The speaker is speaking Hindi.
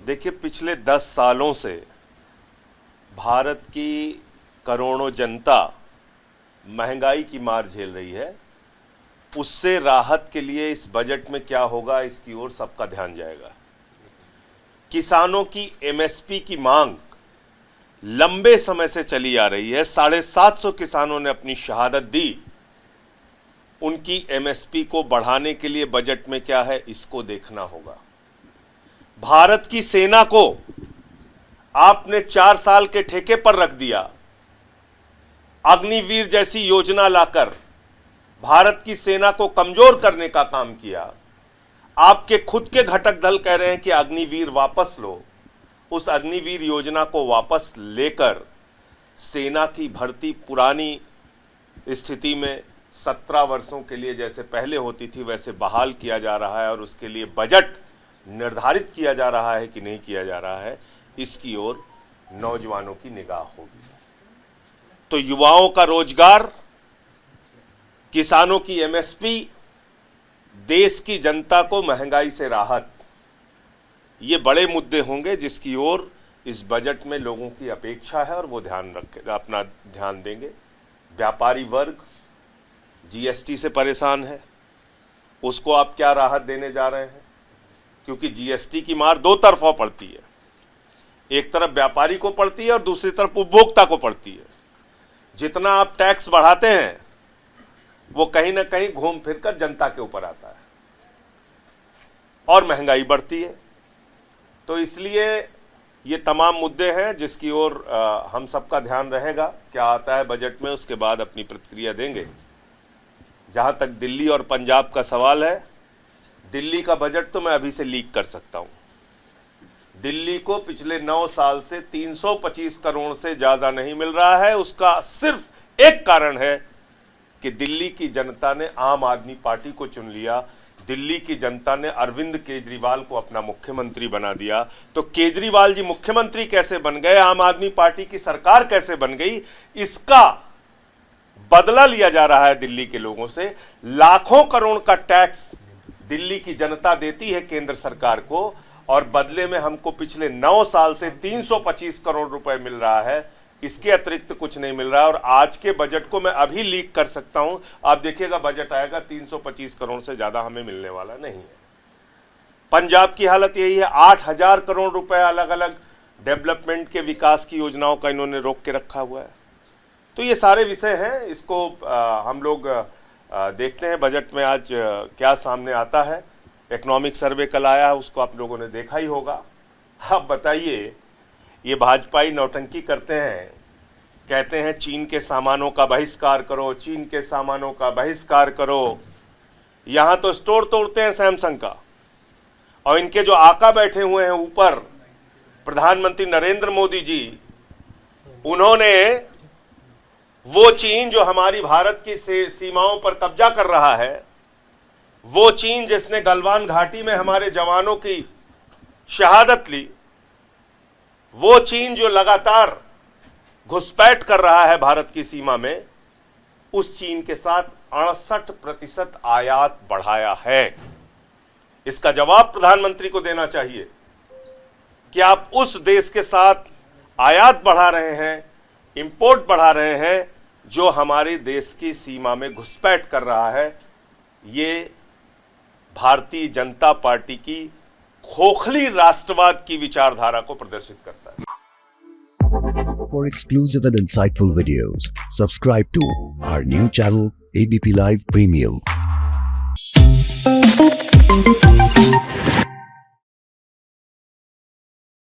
देखिए, पिछले 10 सालों से भारत की करोड़ों जनता महंगाई की मार झेल रही है। उससे राहत के लिए इस बजट में क्या होगा, इसकी ओर सबका ध्यान जाएगा। किसानों की एमएसपी की मांग लंबे समय से चली आ रही है। 750 किसानों ने अपनी शहादत दी। उनकी एमएसपी को बढ़ाने के लिए बजट में क्या है, इसको देखना होगा। भारत की सेना को आपने 4 साल के ठेके पर रख दिया। अग्निवीर जैसी योजना लाकर भारत की सेना को कमजोर करने का काम किया। आपके खुद के घटक दल कह रहे हैं कि अग्निवीर वापस लो। उस अग्निवीर योजना को वापस लेकर सेना की भर्ती पुरानी स्थिति में 17 वर्षों के लिए जैसे पहले होती थी वैसे बहाल किया जा रहा है, और उसके लिए बजट निर्धारित किया जा रहा है कि नहीं किया जा रहा है, इसकी ओर नौजवानों की निगाह होगी। तो युवाओं का रोजगार, किसानों की एमएसपी, देश की जनता को महंगाई से राहत, ये बड़े मुद्दे होंगे जिसकी ओर इस बजट में लोगों की अपेक्षा है और वो अपना ध्यान देंगे। व्यापारी वर्ग जीएसटी से परेशान है, उसको आप क्या राहत देने जा रहे हैं? क्योंकि जीएसटी की मार दो तरफा पड़ती है। एक तरफ व्यापारी को पड़ती है और दूसरी तरफ उपभोक्ता को पड़ती है। जितना आप टैक्स बढ़ाते हैं वो कहीं ना कहीं घूम फिरकर जनता के ऊपर आता है और महंगाई बढ़ती है। तो इसलिए ये तमाम मुद्दे हैं जिसकी ओर हम सबका ध्यान रहेगा। क्या आता है बजट में, उसके बाद अपनी प्रतिक्रिया देंगे। जहां तक दिल्ली और पंजाब का सवाल है, दिल्ली का बजट तो मैं अभी से लीक कर सकता हूं। दिल्ली को पिछले 9 साल से 325 करोड़ से ज्यादा नहीं मिल रहा है। उसका सिर्फ एक कारण है कि दिल्ली की जनता ने आम आदमी पार्टी को चुन लिया। दिल्ली की जनता ने अरविंद केजरीवाल को अपना मुख्यमंत्री बना दिया। तो केजरीवाल जी मुख्यमंत्री कैसे बन गए, आम आदमी पार्टी की सरकार कैसे बन गई, इसका बदला लिया जा रहा है दिल्ली के लोगों से। लाखों करोड़ का टैक्स दिल्ली की जनता देती है केंद्र सरकार को, और बदले में हमको पिछले 9 साल से 325 करोड़ रुपए मिल रहा है। इसके अतिरिक्त कुछ नहीं मिल रहा है। और आज के बजट को मैं अभी लीक कर सकता हूं, आप देखिएगा बजट आएगा 325 करोड़ से ज्यादा हमें मिलने वाला नहीं है। पंजाब की हालत यही है। 8000 करोड़ रुपए अलग अलग डेवलपमेंट के विकास की योजनाओं का इन्होंने रोक के रखा हुआ है। तो ये सारे विषय हैं, इसको हम लोग देखते हैं बजट में आज क्या सामने आता है। इकोनॉमिक सर्वे कल आया है, उसको आप लोगों ने देखा ही होगा। आप बताइए, ये भाजपाई नौटंकी करते हैं, कहते हैं चीन के सामानों का बहिष्कार करो, चीन के सामानों का बहिष्कार करो। यहां तो स्टोर तोड़ते हैं सैमसंग का, और इनके जो आका बैठे हुए हैं ऊपर, प्रधानमंत्री नरेंद्र मोदी जी, उन्होंने वो चीन जो हमारी भारत की सीमाओं पर कब्जा कर रहा है, वो चीन जिसने गलवान घाटी में हमारे जवानों की शहादत ली, वो चीन जो लगातार घुसपैठ कर रहा है भारत की सीमा में, उस चीन के साथ 68% आयात बढ़ाया है। इसका जवाब प्रधानमंत्री को देना चाहिए कि आप उस देश के साथ आयात बढ़ा रहे हैं, इंपोर्ट बढ़ा रहे हैं, जो हमारे देश की सीमा में घुसपैठ कर रहा है। ये भारतीय जनता पार्टी की खोखली राष्ट्रवाद की विचारधारा को प्रदर्शित करता है। For exclusive and insightful videos, subscribe to our new channel ABP Live Premium.